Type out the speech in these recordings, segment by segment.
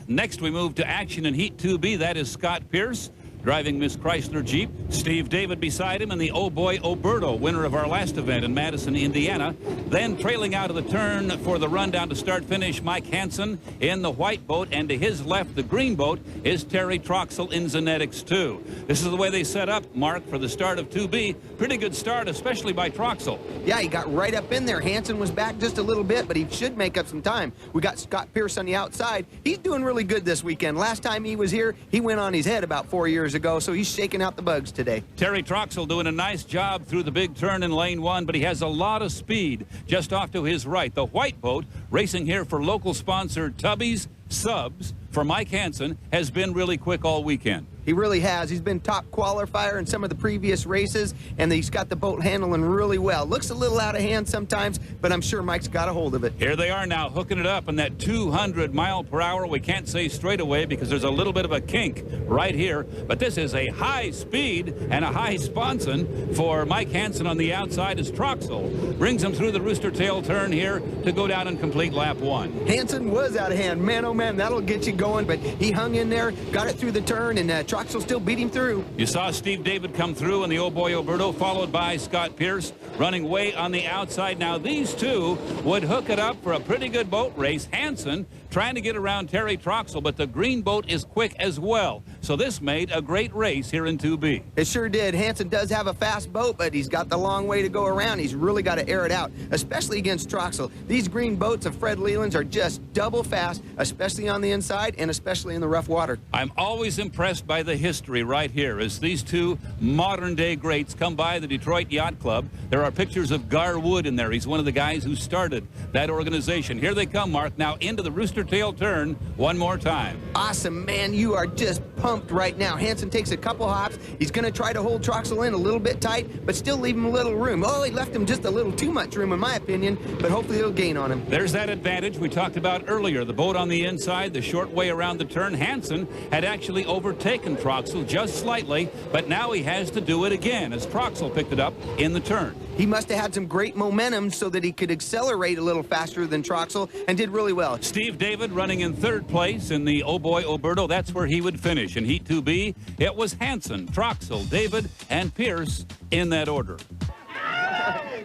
Next, we move to action in Heat 2B. That is Scott Pierce driving Miss Chrysler Jeep. Steve David beside him in the Oh Boy Oberto, winner of our last event in Madison, Indiana. Then trailing out of the turn for the rundown to start finish, Mike Hansen in the white boat, and to his left, the green boat, is Terry Troxel in Zenetics 2. This is the way they set up, Mark, for the start of 2B. Pretty good start, especially by Troxel. Yeah, he got right up in there. Hansen was back just a little bit, but he should make up some time. We got Scott Pierce on the outside. He's doing really good this weekend. Last time he was here, he went on his head about 4 years ago, so he's shaking out the bugs today. Terry Troxel doing a nice job through the big turn in lane 1, but he has a lot of speed just off to his right. The white boat, racing here for local sponsor Tubby's Subs for Mike Hansen, has been really quick all weekend. He really has. He's been top qualifier in some of the previous races, and he's got the boat handling really well. Looks a little out of hand sometimes, but I'm sure Mike's got a hold of it. Here they are now, hooking it up in that 200 mile per hour. We can't say straight away because there's a little bit of a kink right here, but this is a high speed and a high sponson for Mike Hansen on the outside as Troxel brings him through the rooster tail turn here to go down and complete lap 1. Hansen was out of hand. Man, oh man, that'll get you going, but he hung in there, got it through the turn, and Troxel still beat him through. You saw Steve David come through in the Oh Boy Oberto, followed by Scott Pierce running way on the outside. Now these two would hook it up for a pretty good boat race. Hansen trying to get around Terry Troxel, but the green boat is quick as well. So this made a great race here in 2B. It sure did. Hansen does have a fast boat, but he's got the long way to go around. He's really got to air it out, especially against Troxel. These green boats of Fred Leland's are just double fast, especially on the inside and especially in the rough water. I'm always impressed by the history right here as these two modern-day greats come by the Detroit Yacht Club. There are pictures of Gar Wood in there. He's one of the guys who started that organization. Here they come, Mark, now into the rooster tail turn one more time. Awesome, man. You are just pumped right now. Hansen takes a couple hops. He's going to try to hold Troxel in a little bit tight, but still leave him a little room. Oh, he left him just a little too much room, in my opinion, but hopefully he'll gain on him. There's that advantage we talked about earlier. The boat on the inside, the short way around the turn. Hansen had actually overtaken Troxel just slightly, but now he has to do it again as Troxel picked it up in the turn. He must have had some great momentum so that he could accelerate a little faster than Troxel, and did really well. Steve David running in third place in the Oh Boy Oberto. That's where he would finish. In Heat 2B, it was Hansen, Troxel, David, and Pierce in that order.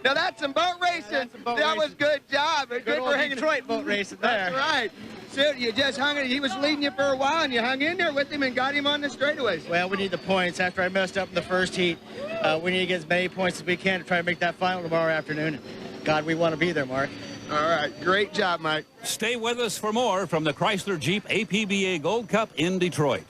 Now that's some boat racing. That was good job. Good for hanging. Detroit boat racing there. That's right. So you just hung it. He was leading you for a while, and you hung in there with him and got him on the straightaways. Well, we need the points. After I messed up in the first heat, we need to get as many points as we can to try to make that final tomorrow afternoon. God, we want to be there, Mark. All right. Great job, Mike. Stay with us for more from the Chrysler Jeep APBA Gold Cup in Detroit.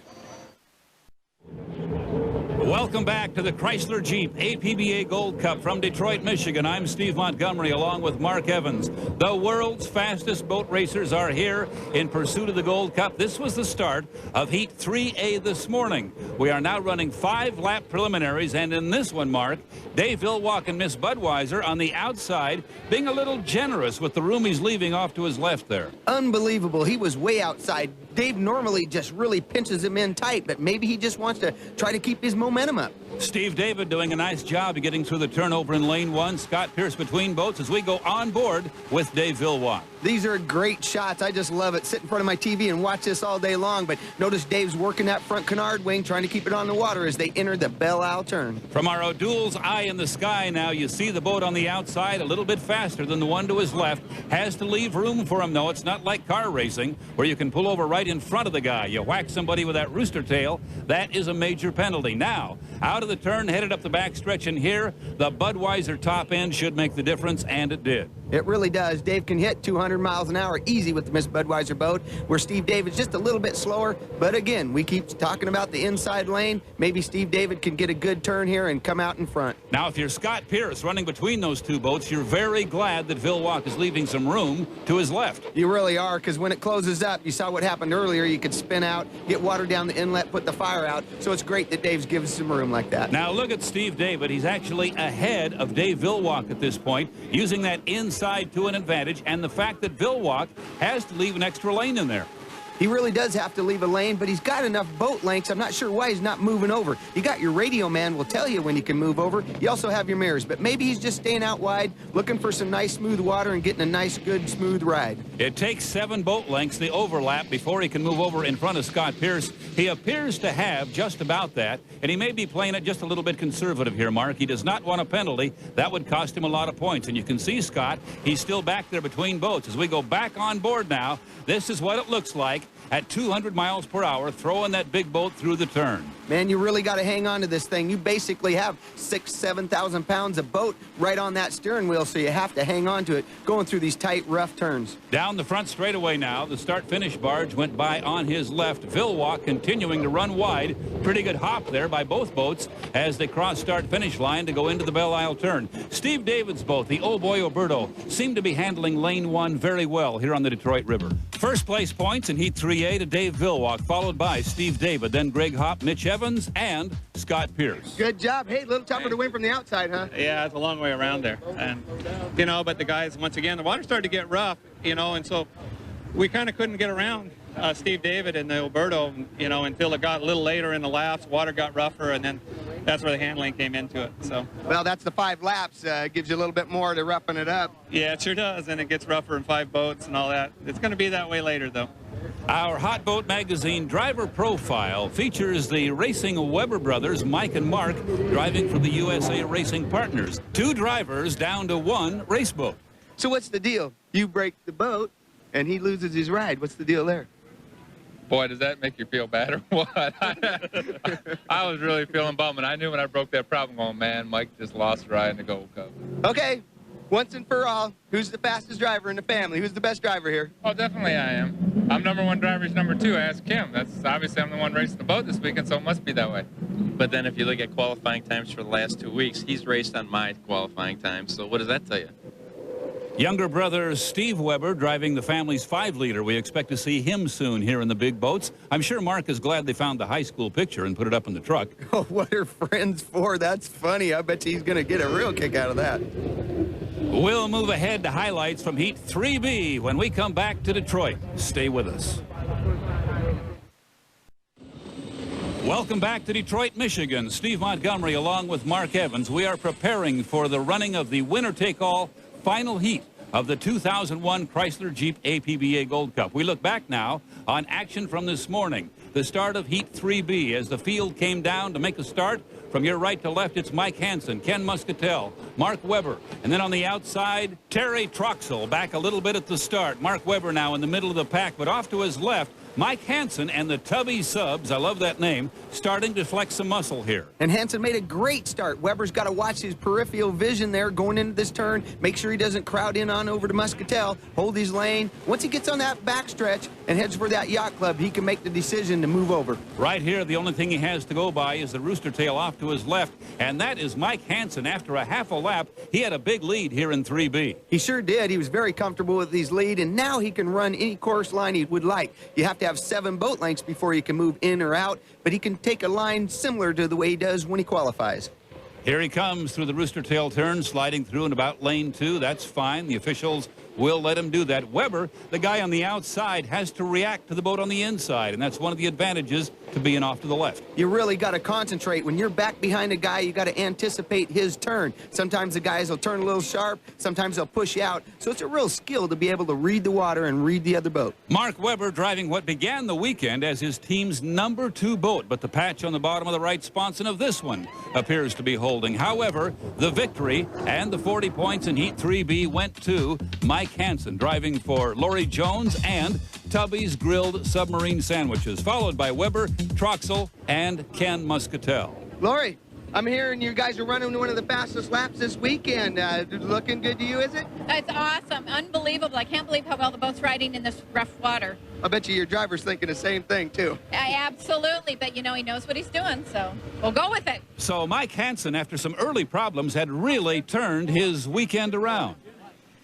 Welcome back to the Chrysler Jeep APBA Gold Cup from Detroit, Michigan. I'm Steve Montgomery along with Mark Evans. The world's fastest boat racers are here in pursuit of the Gold Cup. This was the start of Heat 3A this morning. We are now running 5-lap preliminaries, and in this one, Mark, Dave Villwock and Miss Budweiser on the outside being a little generous with the room he's leaving off to his left there. Unbelievable. He was way outside. Dave normally just really pinches him in tight, but maybe he just wants to try to keep his momentum up. Steve David doing a nice job of getting through the turnover in lane 1. Scott Pierce between boats as we go on board with Dave Villwock. These are great shots. I just love it. Sit in front of my TV and watch this all day long, but notice Dave's working that front canard wing, trying to keep it on the water as they enter the Belle Isle turn. From our O'Doul's eye in the sky now, you see the boat on the outside a little bit faster than the one to his left. Has to leave room for him, though. It's not like car racing where you can pull over right in front of the guy. You whack somebody with that rooster tail, that is a major penalty. Now, out of the turn, headed up the backstretch, and here, the Budweiser top end should make the difference, and it did. It really does. Dave can hit 200 miles an hour easy with the Miss Budweiser boat, where Steve David's just a little bit slower. But again, we keep talking about the inside lane. Maybe Steve David can get a good turn here and come out in front. Now, if you're Scott Pierce running between those two boats, you're very glad that Villwock is leaving some room to his left. You really are, because when it closes up, you saw what happened earlier. You could spin out, get water down the inlet, put the fire out. So it's great that Dave's given some room like that. Now, look at Steve David. He's actually ahead of Dave Villwock at this point, using that inside to an advantage, and the fact that Villwock has to leave an extra lane in there. He really does have to leave a lane, but he's got enough boat lengths. I'm not sure why he's not moving over. You got your radio man will tell you when you can move over. You also have your mirrors, but maybe he's just staying out wide, looking for some nice smooth water and getting a nice, good, smooth ride. It takes 7 boat lengths, the overlap, before he can move over in front of Scott Pierce. He appears to have just about that, and he may be playing it just a little bit conservative here, Mark. He does not want a penalty. That would cost him a lot of points, and you can see Scott, he's still back there between boats. As we go back on board now, this is what it looks like at 200 miles per hour, throwing that big boat through the turn. Man, you really got to hang on to this thing. You basically have 6,000 to 7,000 pounds of boat right on that steering wheel, so you have to hang on to it going through these tight, rough turns. Down the front straightaway now, the start-finish barge went by on his left. Vilwalk continuing to run wide. Pretty good hop there by both boats as they cross start-finish line to go into the Belle Isle turn. Steve David's boat, the Oh Boy Oberto, seemed to be handling lane 1 very well here on the Detroit River. First place points in Heat 3A to Dave Vilwalk, followed by Steve David, then Greg Hopp, Mitch Evans, and Scott Pierce. Good job. Hey, a little tougher to win from the outside, huh? Yeah, it's a long way around there. And, you know, but the guys, once again, the water started to get rough, you know, and so we kind of couldn't get around Steve David and the Oberto, you know, until it got a little later in the laps. Water got rougher, and then that's where the handling came into it. So, well, that's the 5 laps. Gives you a little bit more to roughen it up. yeah, it sure does, and it gets rougher in 5 boats and all that. It's going to be that way later, though. Our Hot Boat Magazine driver profile features the Racing Weber brothers, Mike and Mark, driving for the USA Racing Partners. 2 drivers down to 1 race boat. So what's the deal? You break the boat, and he loses his ride. What's the deal there? Boy, does that make you feel bad or what? I was really feeling bummed, and I knew when I broke that problem going, man, Mike just lost the ride in the Gold Cup. Okay, once and for all, who's the fastest driver in the family? Who's the best driver here? Oh, definitely I am. I'm #1 driver, he's #2. Ask Kim. That's obviously I'm the one racing the boat this weekend, so it must be that way. But then if you look at qualifying times for the last 2 weeks, he's raced on my qualifying times. So what does that tell you? Younger brother Steve Weber driving the family's 5-liter. We expect to see him soon here in the big boats. I'm sure Mark is glad they found the high school picture and put it up in the truck. Oh, what are friends for? That's funny. I bet you he's going to get a real kick out of that. We'll move ahead to highlights from Heat 3B when we come back to Detroit. Stay with us. Welcome back to Detroit, Michigan. Steve Montgomery along with Mark Evans. We are preparing for the running of the winner-take-all final heat of the 2001 Chrysler Jeep APBA Gold Cup. We look back now on action from this morning. The start of Heat 3B as the field came down to make a start. From your right to left, it's Mike Hansen, Ken Muscatel, Mark Webber, and then on the outside, Terry Troxel back a little bit at the start. Mark Webber now in the middle of the pack, but off to his left, Mike Hansen and the Tubby Subs, I love that name, starting to flex some muscle here. And Hansen made a great start. Weber's got to watch his peripheral vision there going into this turn. Make sure he doesn't crowd in on over to Muscatel. Hold his lane. Once he gets on that backstretch and heads for that yacht club, he can make the decision to move over. Right here, the only thing he has to go by is the rooster tail off to his left, and that is Mike Hansen. After a half a lap, he had a big lead here in 3B. He sure did. He was very comfortable with his lead, and now he can run any course line he would like. You have to have 7 boat lengths before you can move in or out, but he can take a line similar to the way he does when he qualifies. Here he comes through the rooster tail turn, sliding through in about lane 2. That's fine. The officials will let him do that. Weber, the guy on the outside, has to react to the boat on the inside, and that's one of the advantages to being off to the left. You really got to concentrate. When you're back behind a guy, you got to anticipate his turn. Sometimes the guys will turn a little sharp, sometimes they'll push you out. So it's a real skill to be able to read the water and read the other boat. Mark Webber driving what began the weekend as his team's #2 boat, but the patch on the bottom of the right sponson of this one appears to be holding. However, the victory and the 40 points in Heat 3B went to Mike Hansen, driving for Lori Jones and Tubby's Grilled Submarine Sandwiches, followed by Webber, Troxel, and Ken Muscatel. Lori, I'm hearing you guys are running one of the fastest laps this weekend. Looking good to you, is it? It's awesome. Unbelievable. I can't believe how well the boat's riding in this rough water. I bet you your driver's thinking the same thing, too. Absolutely. But, you know, he knows what he's doing, so we'll go with it. So Mike Hansen, after some early problems, had really turned his weekend around.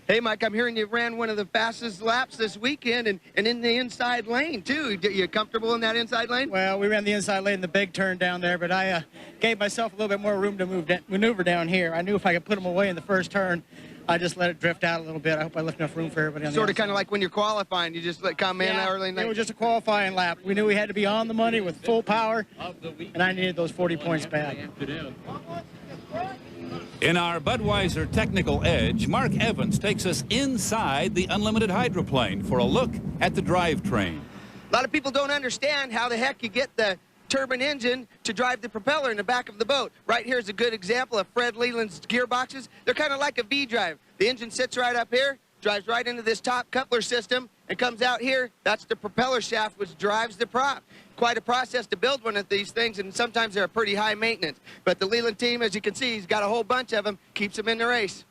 Hey, Mike, I'm hearing you ran one of the fastest laps this weekend and in the inside lane, too. You comfortable in that inside lane? Well, we ran the inside lane, the big turn down there, but I gave myself a little bit more room to maneuver down here. I knew if I could put them away in the first turn, I just let it drift out a little bit. I hope I left enough room for everybody on the Sort of outside. kind of like when you're qualifying, you just come in early. It was just a qualifying lap. We knew we had to be on the money with full power, and I needed those 40 points bad. In our Budweiser Technical Edge, Mark Evans takes us inside the unlimited hydroplane for a look at the drivetrain. A lot of people don't understand how the heck you get the turbine engine to drive the propeller in the back of the boat. Right here is a good example of Fred Leland's gearboxes. They're kind of like a V-drive. The engine sits right up here, drives right into this top coupler system, and comes out here. That's the propeller shaft which drives the prop. Quite a process to build one of these things, and sometimes they're pretty high maintenance. But the Leland team, as you can see, he's got a whole bunch of them, keeps them in the race.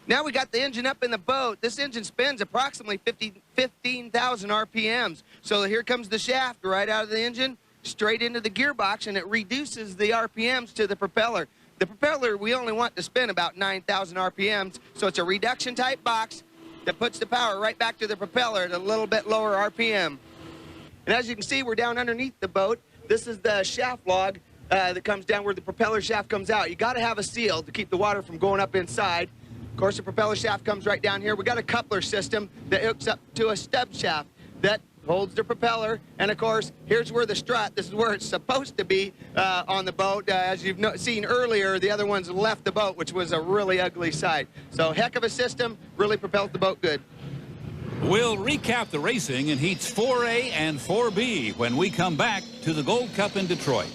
Now we got the engine up in the boat. This engine spins approximately 15,000 RPMs. So here comes the shaft right out of the engine, straight into the gearbox, and it reduces the RPMs to the propeller. The propeller, we only want to spin about 9,000 RPMs, so it's a reduction type box that puts the power right back to the propeller at a little bit lower RPM. And as you can see, we're down underneath the boat. This is the shaft log that comes down where the propeller shaft comes out. You got to have a seal to keep the water from going up inside. Of course, the propeller shaft comes right down here. We got a coupler system that hooks up to a stub shaft that holds the propeller, and of course here's where the strut, this is where it's supposed to be on the boat. As you've seen earlier, the other ones left the boat, which was a really ugly sight. So heck of a system, really propelled the boat good. We'll recap the racing in heats 4A and 4B when we come back to the Gold Cup in Detroit.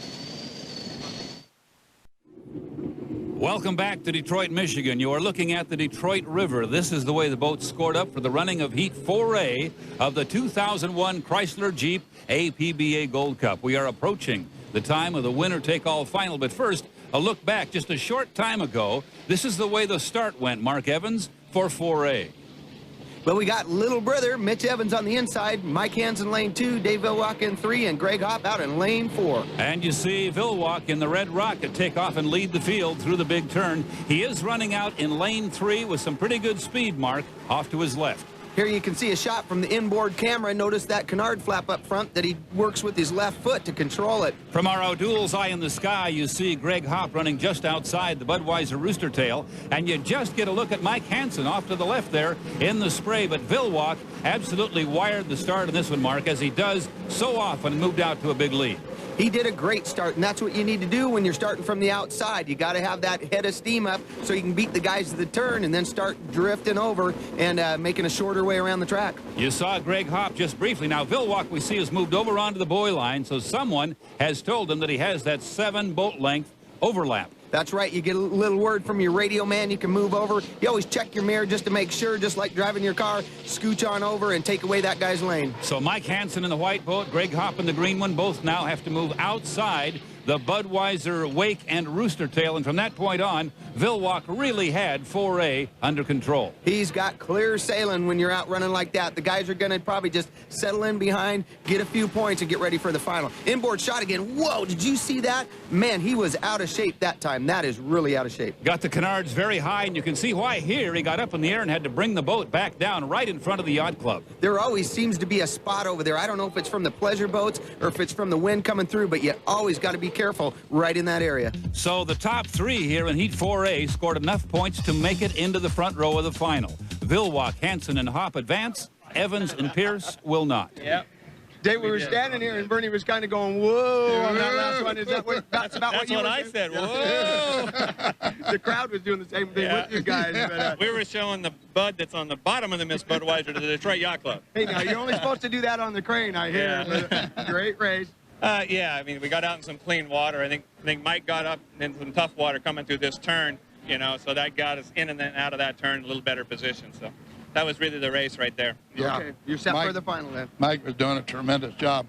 Welcome back to Detroit, Michigan. You are looking at the Detroit River. This is the way the boat scored up for the running of Heat 4A of the 2001 Chrysler Jeep APBA Gold Cup. We are approaching the time of the winner-take-all final, but first, a look back just a short time ago. This is the way the start went, Mark Evans, for 4A. Well, we got little brother Mitch Evans on the inside, Mike Hansen lane 2, Dave Vilwalk in 3, and Greg Hopp out in lane 4. And you see Vilwalk in the Red Rocket take off and lead the field through the big turn. He is running out in lane 3 with some pretty good speed, Mark, off to his left. Here you can see a shot from the inboard camera. Notice that canard flap up front that he works with his left foot to control it. From our O'Doul's eye in the sky, you see Greg Hopp running just outside the Budweiser Rooster Tail, and you just get a look at Mike Hansen off to the left there in the spray. But Vilwalk absolutely wired the start in this one, Mark, as he does so often, moved out to a big lead. He did a great start, and that's what you need to do when you're starting from the outside. You got to have that head of steam up so you can beat the guys to the turn and then start drifting over and making a shorter way around the track. You saw Greg Hopp just briefly. Now, Vilwalk, we see, has moved over onto the buoy line, so someone has told him that he has that 7 boat length overlap. That's right. You get a little word from your radio man, you can move over. You always check your mirror just to make sure, just like driving your car, scooch on over and take away that guy's lane. So Mike Hansen in the white boat, Greg Hopp in the green one, both now have to move outside the Budweiser Wake and Rooster Tail, and from that point on, Vilwalk really had 4A under control. He's got clear sailing when you're out running like that. The guys are going to probably just settle in behind, get a few points, and get ready for the final. Inboard shot again. Whoa, did you see that? Man, he was out of shape that time. That is really out of shape. Got the canards very high, and you can see why here he got up in the air and had to bring the boat back down right in front of the yacht club. There always seems to be a spot over there. I don't know if it's from the pleasure boats or if it's from the wind coming through, but you always got to be careful right in that area. So the top 3 here in Heat 4A scored enough points to make it into the front row of the final. Vilwalk, Hansen, and Hopp advance. Evans and Pierce will not. Yep. Dave, we were standing here, and Bernie was kind of going, whoa, on that last one. Is that what, that's about That's what you what were I doing? said. Whoa! The crowd was doing the same thing with you guys. But, We were showing the Bud that's on the bottom of the Miss Budweiser to the Detroit Yacht Club. hey, now, you're only supposed to do that on the crane, I hear. Yeah. But, great race. Yeah, I mean, we got out in some clean water. I think Mike got up in some tough water coming through this turn, you know, so that got us in and then out of that turn in a little better position. So that was really the race right there. Yeah. Okay, you're set Mike- for the final then. Mike was doing a tremendous job,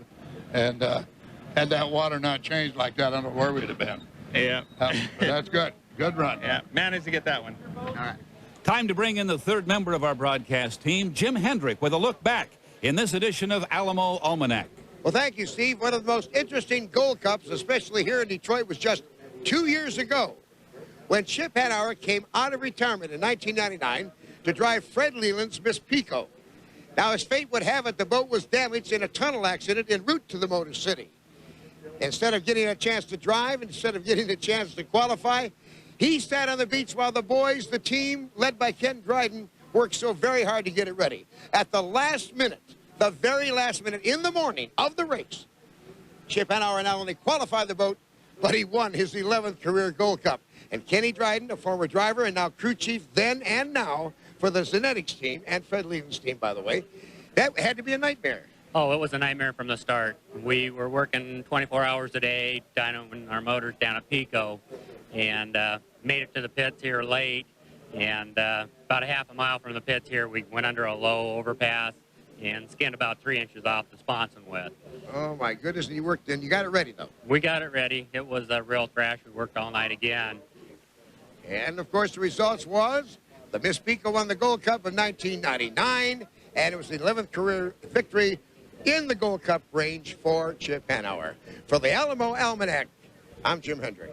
and had that water not changed like that, I don't know where we'd have been. Yeah. But that's good. Good run. Yeah, managed to get that one. All right. Time to bring in the 3rd member of our broadcast team, Jim Hendrick, with a look back in this edition of Alamo Almanac. Well, thank you, Steve. One of the most interesting Gold Cups, especially here in Detroit, was just 2 years ago when Chip Hanauer came out of retirement in 1999 to drive Fred Leland's Miss Pico. Now, as fate would have it, the boat was damaged in a tunnel accident en route to the Motor City. Instead of getting a chance to drive, instead of getting a chance to qualify, He sat on the beach while the boys, the team, led by Ken Dryden, worked so very hard to get it ready. At the last minute, the very last minute in the morning of the race, Chip Hanauer not only qualified the boat, but he won his 11th career Gold Cup. And Kenny Dryden, a former driver and now crew chief then and now for the Zenetics team, and Fred Leland's team, by the way, that had to be a nightmare. Oh, it was a nightmare from the start. We were working 24 hours a day, dynoing our motors down at Pico, and made it to the pits here late. And about a half a mile from the pits here, we went under a low overpass and skinned about 3 inches off the sponson width. Oh, my goodness. And you worked, and you got it ready, though. We got it ready. It was a real crash. We worked all night again. And, of course, the results was the Miss Pico won the Gold Cup of 1999, and it was the 11th career victory in the Gold Cup range for Chip Hanauer. For the Alamo Almanac, I'm Jim Hendrick.